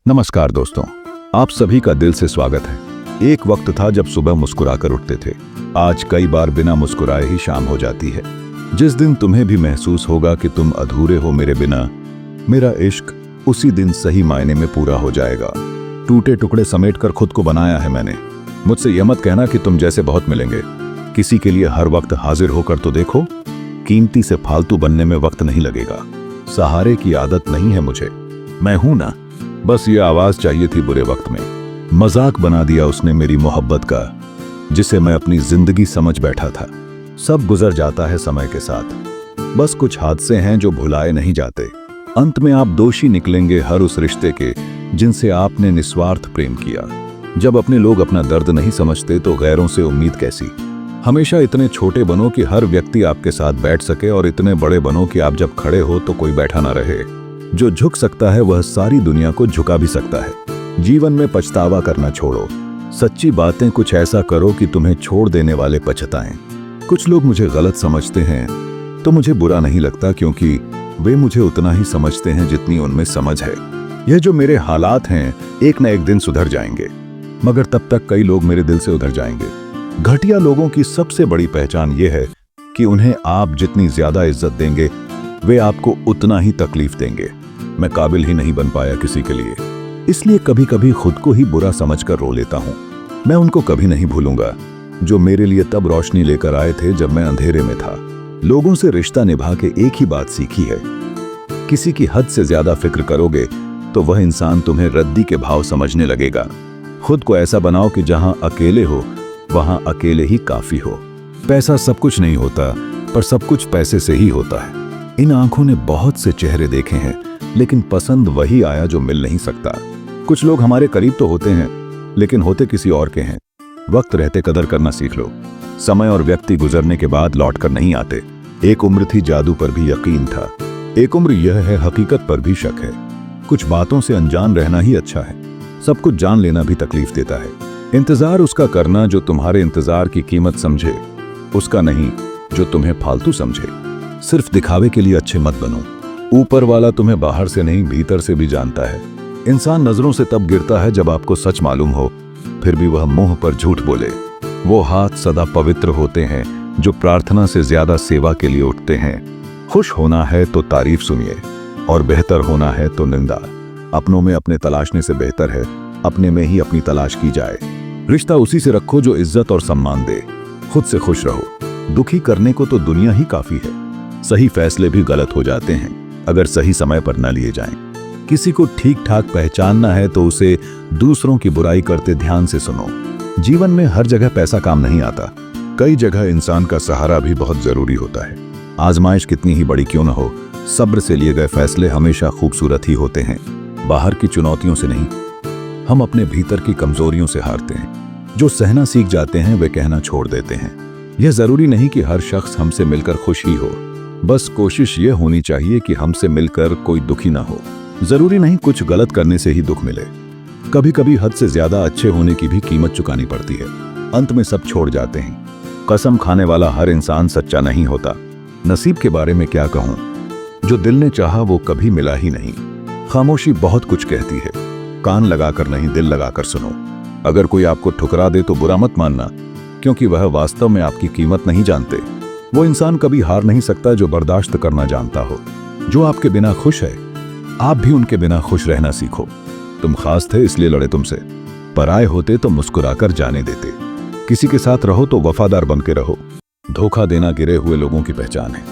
नमस्कार दोस्तों, आप सभी का दिल से स्वागत है। एक वक्त था जब सुबह मुस्कुराकर उठते थे। आज कई बार बिना मुस्कुराए ही शाम हो जाती है। जिस दिन तुम्हें भी महसूस होगा कि तुम अधूरे हो मेरे बिना, मेरा इश्क उसी दिन सही मायने में पूरा हो जाएगा। टूटे टुकड़े समेटकर खुद को बनाया है मैंने। मुझसे यह मत कहना कि तुम जैसे बहुत मिलेंगे। किसी के लिए हर वक्त हाजिर होकर तो देखो। कीमती से फालतू बनने में वक्त नहीं लगेगा। सहारे की आदत नहीं है मुझे। मैं हूं ना, बस ये आवाज चाहिए थी बुरे वक्त में। मजाक बना दिया उसने मेरी मोहब्बत का, जिसे मैं अपनी जिंदगी समझ बैठा था। सब गुजर जाता है समय के साथ, बस कुछ हादसे हैं जो भुलाए नहीं जाते। अंत में आप दोषी निकलेंगे हर उस रिश्ते के जिनसे आपने निस्वार्थ प्रेम किया। जब अपने लोग अपना दर्द नहीं समझते तो गैरों से उम्मीद कैसी। हमेशा इतने छोटे बनो कि हर व्यक्ति आपके साथ बैठ सके, और इतने बड़े बनो कि आप जब खड़े हो तो कोई बैठा ना रहे। जो झुक सकता है वह सारी दुनिया को झुका भी सकता है। जीवन में पछतावा करना छोड़ो। सच्ची बातें कुछ ऐसा करो कि तुम्हें छोड़ देने वाले पछताएं। कुछ लोग मुझे गलत समझते हैं तो मुझे बुरा नहीं लगता, क्योंकि वे मुझे उतना ही समझते हैं जितनी उनमें समझ है। यह जो मेरे हालात हैं एक न एक दिन सुधर जाएंगे, मगर तब तक कई लोग मेरे दिल से उधर जाएंगे। घटिया लोगों की सबसे बड़ी पहचान यह है कि उन्हें आप जितनी ज्यादा इज्जत देंगे वे आपको उतना ही तकलीफ देंगे। मैं काबिल ही नहीं बन पाया किसी के लिए, इसलिए कभी कभी खुद को ही बुरा समझकर रो लेता हूँ। मैं उनको कभी नहीं भूलूंगा जो मेरे लिए तब रोशनी लेकर आए थे जब मैं अंधेरे में था। लोगों से रिश्ता निभा के एक ही बात सीखी है, किसी की हद से ज्यादा फिक्र करोगे तो वह इंसान तुम्हें रद्दी के भाव समझने लगेगा। खुद को ऐसा बनाओ कि जहां अकेले हो वहां अकेले ही काफी हो। पैसा सब कुछ नहीं होता, पर सब कुछ पैसे से ही होता है। इन आंखों ने बहुत से चेहरे देखे हैं, लेकिन पसंद वही आया जो मिल नहीं सकता। कुछ लोग हमारे करीब तो होते हैं, लेकिन होते किसी और के हैं। वक्त रहते कदर करना सीख लो। समय और व्यक्ति गुजरने के बाद लौट कर नहीं आते। एक उम्र थी जादू पर भी यकीन था, एक उम्र यह है हकीकत पर भी शक है। कुछ बातों से अनजान रहना ही अच्छा है, सब कुछ जान लेना भी तकलीफ देता है। इंतजार उसका करना जो तुम्हारे इंतजार की कीमत समझे, उसका नहीं जो तुम्हें फालतू समझे। सिर्फ दिखावे के लिए अच्छे मत बनो। ऊपर वाला तुम्हें बाहर से नहीं भीतर से भी जानता है। इंसान नजरों से तब गिरता है जब आपको सच मालूम हो, फिर भी वह मुंह पर झूठ बोले। वो हाथ सदा पवित्र होते हैं जो प्रार्थना से ज्यादा सेवा के लिए उठते हैं। खुश होना है तो तारीफ सुनिए, और बेहतर होना है तो निंदा। अपनों में अपने तलाशने से बेहतर है अपने में ही अपनी तलाश की जाए। रिश्ता उसी से रखो जो इज्जत और सम्मान दे। खुद से खुश रहो। दुखी करने को तो दुनिया ही काफी है। सही फैसले भी गलत हो जाते हैं अगर सही समय पर न लिए जाएं। किसी को ठीक ठाक पहचानना है तो उसे दूसरों की बुराई करते ध्यान से सुनो। जीवन में हर जगह पैसा काम नहीं आता, कई जगह इंसान का सहारा भी बहुत जरूरी होता है। आजमाइश कितनी ही बड़ी क्यों न हो, सब्र से लिए गए फैसले हमेशा खूबसूरत ही होते हैं। बाहर की चुनौतियों से नहीं, हम अपने भीतर की कमजोरियों से हारते हैं। जो सहना सीख जाते हैं वे कहना छोड़ देते हैं। यह जरूरी नहीं कि हर शख्स हमसे मिलकर खुश ही हो, बस कोशिश यह होनी चाहिए कि हमसे मिलकर कोई दुखी ना हो। जरूरी नहीं कुछ गलत करने से ही दुख मिले। कभी कभी हद से ज्यादा अच्छे होने की भी कीमत चुकानी पड़ती है। अंत में सब छोड़ जाते हैं। कसम खाने वाला हर इंसान सच्चा नहीं होता। नसीब के बारे में क्या कहूं, जो दिल ने चाहा वो कभी मिला ही नहीं। खामोशी बहुत कुछ कहती है, कान लगाकर नहीं दिल लगाकर सुनो। अगर कोई आपको ठुकरा दे तो बुरा मत मानना, क्योंकि वह वास्तव में आपकी कीमत नहीं जानते। वो इंसान कभी हार नहीं सकता जो बर्दाश्त करना जानता हो। जो आपके बिना खुश है, आप भी उनके बिना खुश रहना सीखो। तुम खास थे इसलिए लड़े तुमसे, पराए होते तो मुस्कुराकर जाने देते। किसी के साथ रहो तो वफादार बन के रहो। धोखा देना गिरे हुए लोगों की पहचान है।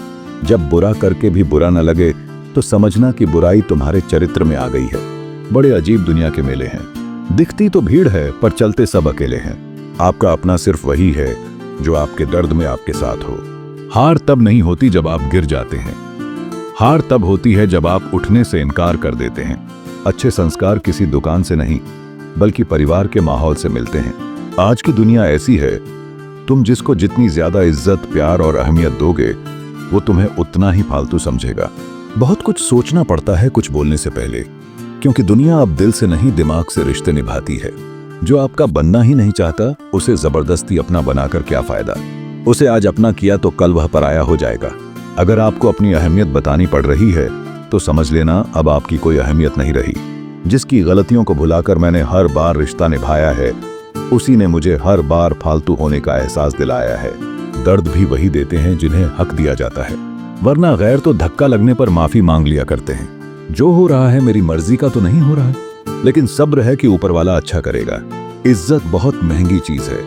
जब बुरा करके भी बुरा न लगे तो समझना कि बुराई तुम्हारे चरित्र में आ गई है। बड़े अजीब दुनिया के मेले हैं। दिखती तो भीड़ है पर चलते सब अकेले हैं। आपका अपना सिर्फ वही है जो आपके दर्द में आपके साथ हो। हार तब नहीं होती जब आप गिर जाते हैं, हार तब होती है जब आप उठने से इनकार कर देते हैं। अच्छे संस्कार किसी दुकान से नहीं बल्कि परिवार के माहौल से मिलते हैं। आज की दुनिया ऐसी है, तुम जिसको जितनी ज्यादा इज्जत प्यार और अहमियत दोगे वो तुम्हें उतना ही फालतू समझेगा। बहुत कुछ सोचना पड़ता है कुछ बोलने से पहले, क्योंकि दुनिया अब दिल से नहीं दिमाग से रिश्ते निभाती है। जो आपका बनना ही नहीं चाहता उसे जबरदस्ती अपना बनाकर क्या फायदा। उसे आज अपना किया तो कल वह पराया हो जाएगा। अगर आपको अपनी अहमियत बतानी पड़ रही है तो समझ लेना अब आपकी कोई अहमियत नहीं रही। जिसकी गलतियों को भुलाकर मैंने हर बार रिश्ता निभाया है, उसी ने मुझे हर बार फालतू होने का एहसास दिलाया है। दर्द भी वही देते हैं जिन्हें हक दिया जाता है, वरना गैर तो धक्का लगने पर माफी मांग लिया करते हैं। जो हो रहा है मेरी मर्जी का तो नहीं हो रहा है, लेकिन सब्र है कि ऊपर वाला अच्छा करेगा। इज्जत बहुत महंगी चीज है,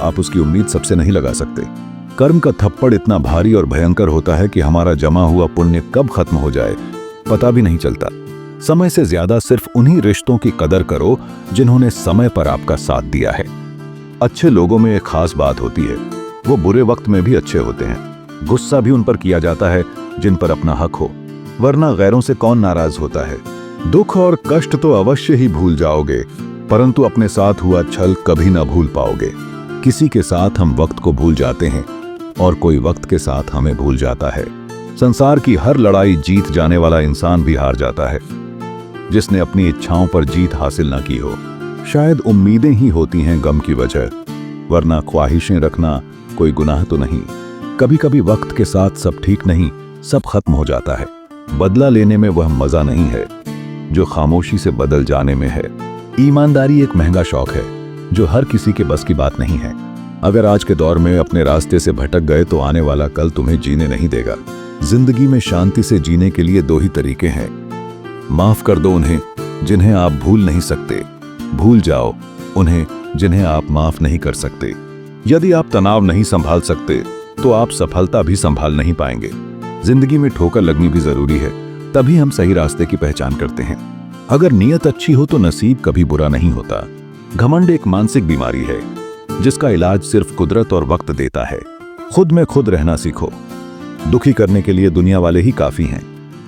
आप उसकी उम्मीद सबसे नहीं लगा सकते। कर्म का थप्पड़ इतना भारी और भयंकर होता है कि हमारा जमा हुआ पुण्य कब खत्म हो जाए पता भी नहीं चलता। समय से ज्यादा सिर्फ उन्हीं रिश्तों की कदर करो जिन्होंने समय पर आपका साथ दिया है। अच्छे लोगों में एक खास बात होती है, वो बुरे वक्त में भी अच्छे होते हैं। गुस्सा भी उन पर किया जाता है जिन पर अपना हक हो, वरना गैरों से कौन नाराज होता है। दुख और कष्ट तो अवश्य ही भूल जाओगे, परंतु अपने साथ हुआ छल कभी ना भूल पाओगे। किसी के साथ हम वक्त को भूल जाते हैं और कोई वक्त के साथ हमें भूल जाता है। संसार की हर लड़ाई जीत जाने वाला इंसान भी हार जाता है, जिसने अपनी इच्छाओं पर जीत हासिल न की हो। शायद उम्मीदें ही होती हैं गम की वजह, वरना ख्वाहिशें रखना कोई गुनाह तो नहीं। कभी कभी वक्त के साथ सब ठीक नहीं, सब खत्म हो जाता है। बदला लेने में वह मजा नहीं है जो खामोशी से बदल जाने में है। ईमानदारी एक महंगा शौक है जो हर किसी के बस की बात नहीं है। अगर आज के दौर में अपने रास्ते से भटक गए तो आने वाला कल तुम्हें जीने नहीं देगा। जिंदगी में शांति से जीने के लिए दो ही तरीके हैं। माफ कर दो उन्हें जिन्हें आप भूल नहीं सकते, भूल जाओ उन्हें जिन्हें आप माफ नहीं कर सकते। यदि आप तनाव नहीं संभाल सकते तो आप सफलता भी संभाल नहीं पाएंगे। जिंदगी में ठोकर लगनी भी जरूरी है, तभी हम सही रास्ते की पहचान करते हैं। अगर नीयत अच्छी हो तो नसीब कभी बुरा नहीं होता। घमंड एक मानसिक बीमारी है जिसका इलाज सिर्फ कुदरत और वक्त देता है। खुद में खुद रहना सीखो। दुखी करने के लिए दुनिया वाले ही काफी हैं।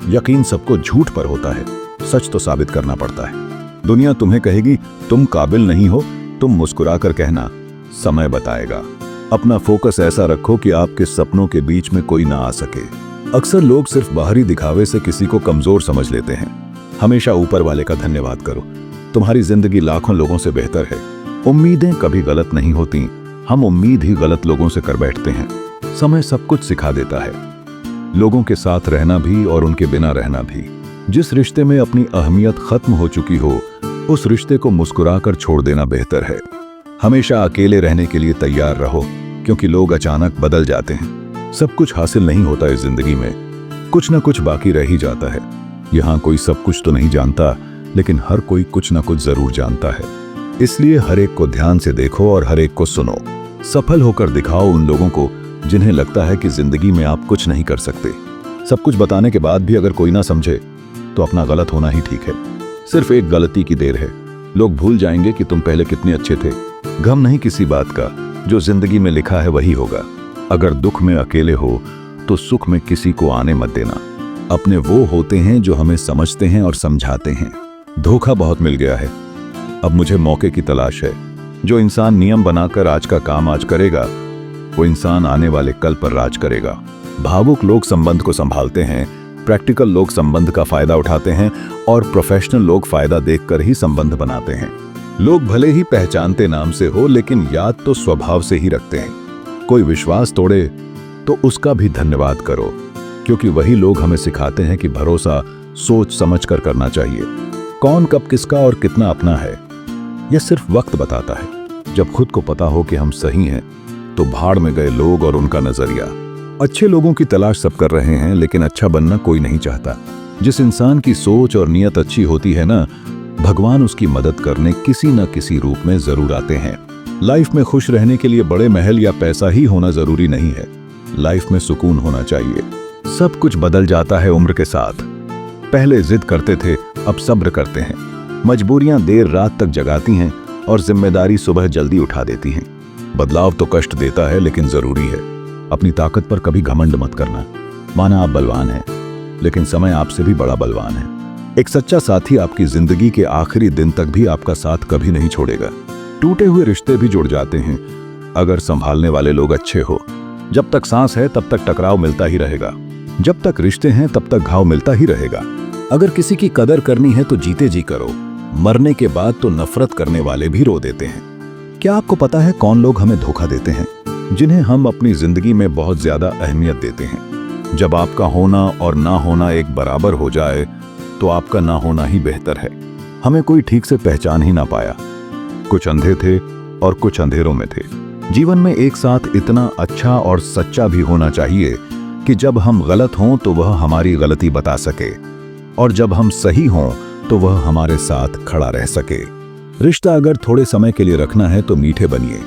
यकीन सबको झूठ पर होता है, सच तो साबित करना पड़ता है। दुनिया तुम्हें कहेगी तुम काबिल नहीं हो, तुम मुस्कुराकर कहना समय बताएगा। अपना फोकस ऐसा रखो कि आपके सपनों के बीच में कोई ना आ सके। अक्सर लोग सिर्फ बाहरी दिखावे से किसी को कमजोर समझ लेते हैं। हमेशा ऊपर वाले का धन्यवाद करो, तुम्हारी जिंदगी लाखों लोगों से बेहतर है। उम्मीदें कभी गलत नहीं होती, हम उम्मीद ही गलत लोगों से कर बैठते हैं। समय सब कुछ सिखा देता है, लोगों के साथ रहना भी और उनके बिना रहना भी। जिस रिश्ते में अपनी अहमियत खत्म हो चुकी हो, उस रिश्ते को मुस्कुराकर छोड़ देना बेहतर है। हमेशा अकेले रहने के लिए तैयार रहो, क्योंकि लोग अचानक बदल जाते हैं। सब कुछ हासिल नहीं होता इस जिंदगी में, कुछ ना कुछ बाकी रह ही जाता है। यहाँ कोई सब कुछ तो नहीं जानता, लेकिन हर कोई कुछ ना कुछ जरूर जानता है। इसलिए हर एक को ध्यान से देखो और हर एक को सुनो। सफल होकर दिखाओ उन लोगों को जिन्हें लगता है कि जिंदगी में आप कुछ नहीं कर सकते। सब कुछ बताने के बाद भी अगर कोई ना समझे तो अपना गलत होना ही ठीक है। सिर्फ एक गलती की देर है, लोग भूल जाएंगे कि तुम पहले कितने अच्छे थे। गम नहीं किसी बात का, जो जिंदगी में लिखा है वही होगा। अगर दुख में अकेले हो तो सुख में किसी को आने मत देना। अपने वो होते हैं जो हमें समझते हैं और समझाते हैं। धोखा बहुत मिल गया है, अब मुझे मौके की तलाश है। जो इंसान नियम बनाकर आज का काम आज करेगा, वो इंसान आने वाले कल पर राज करेगा। भावुक लोग संबंध को संभालते हैं, प्रैक्टिकल लोग संबंध का फायदा उठाते हैं और प्रोफेशनल लोग फायदा देखकर ही संबंध बनाते हैं। लोग भले ही पहचानते नाम से हो, लेकिन याद तो स्वभाव से ही रखते हैं। कोई विश्वास तोड़े तो उसका भी धन्यवाद करो, क्योंकि वही लोग हमें सिखाते हैं कि भरोसा सोच समझ कर करना चाहिए। कौन कब किसका और कितना अपना है, यह सिर्फ वक्त बताता है। जब खुद को पता हो कि हम सही हैं, तो भाड़ में गए लोग और उनका नजरिया। अच्छे लोगों की तलाश सब कर रहे हैं, लेकिन अच्छा बनना कोई नहीं चाहता। जिस इंसान की सोच और नीयत अच्छी होती है ना, भगवान उसकी मदद करने किसी न किसी रूप में जरूर आते हैं। लाइफ में खुश रहने के लिए बड़े महल या पैसा ही होना जरूरी नहीं है, लाइफ में सुकून होना चाहिए। सब कुछ बदल जाता है उम्र के साथ। पहले जिद करते थे, अब सब्र करते हैं। मजबूरियां देर रात तक जगाती हैं और जिम्मेदारी सुबह जल्दी उठा देती हैं। बदलाव तो कष्ट देता है, लेकिन जरूरी है। अपनी ताकत पर कभी घमंड मत करना। माना आप बलवान हैं, लेकिन समय आपसे भी बड़ा बलवान है। एक सच्चा साथी आपकी जिंदगी के आखिरी दिन तक भी आपका साथ कभी नहीं छोड़ेगा। टूटे हुए रिश्ते भी जुड़ जाते हैं अगर संभालने वाले लोग अच्छे हो। जब तक सांस है तब तक टकराव मिलता ही रहेगा, जब तक रिश्ते हैं तब तक घाव मिलता ही रहेगा। अगर किसी की कदर करनी है तो जीते जी करो, मरने के बाद तो नफरत करने वाले भी रो देते हैं। क्या आपको पता है कौन लोग हमें धोखा देते हैं? जिन्हें हम अपनी जिंदगी में बहुत ज्यादा अहमियत देते हैं। जब आपका होना और ना होना एक बराबर हो जाए तो आपका ना होना ही बेहतर है। हमें कोई ठीक से पहचान ही ना पाया। कुछ अंधे थे और कुछ अंधेरों में थे। जीवन में एक साथ इतना अच्छा और सच्चा भी होना चाहिए कि जब हम गलत हों तो वह हमारी गलती बता सके, और जब हम सही हों तो वह हमारे साथ खड़ा रह सके। रिश्ता अगर थोड़े समय के लिए रखना है तो मीठे बनिए,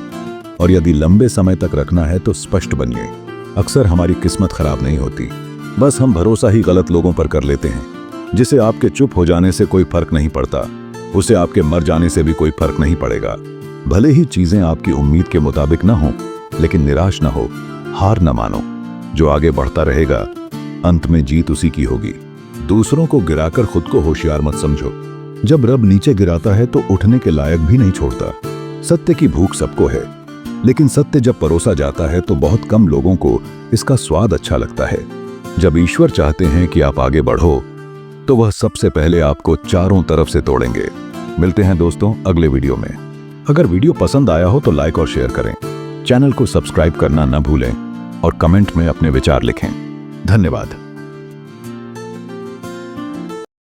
और यदि लंबे समय तक रखना है तो स्पष्ट बनिए। अक्सर हमारी किस्मत खराब नहीं होती, बस हम भरोसा ही गलत लोगों पर कर लेते हैं। जिसे आपके चुप हो जाने से कोई फर्क नहीं पड़ता, उसे आपके मर जाने से भी कोई फर्क नहीं पड़ेगा। भले ही चीजें आपकी उम्मीद के मुताबिक न हो, लेकिन निराश न हो, हार न मानो। जो आगे बढ़ता रहेगा, अंत में जीत उसी की होगी। दूसरों को गिराकर खुद को होशियार मत समझो। जब रब नीचे गिराता है तो उठने के लायक भी नहीं छोड़ता। सत्य की भूख सबको है, लेकिन सत्य जब परोसा जाता है तो बहुत कम लोगों को इसका स्वाद अच्छा लगता है। जब ईश्वर चाहते हैं कि आप आगे बढ़ो, तो वह सबसे पहले आपको चारों तरफ से तोड़ेंगे। मिलते हैं दोस्तों अगले वीडियो में। अगर वीडियो पसंद आया हो तो लाइक और शेयर करें, चैनल को सब्सक्राइब करना न भूलें और कमेंट में अपने विचार लिखें। धन्यवाद।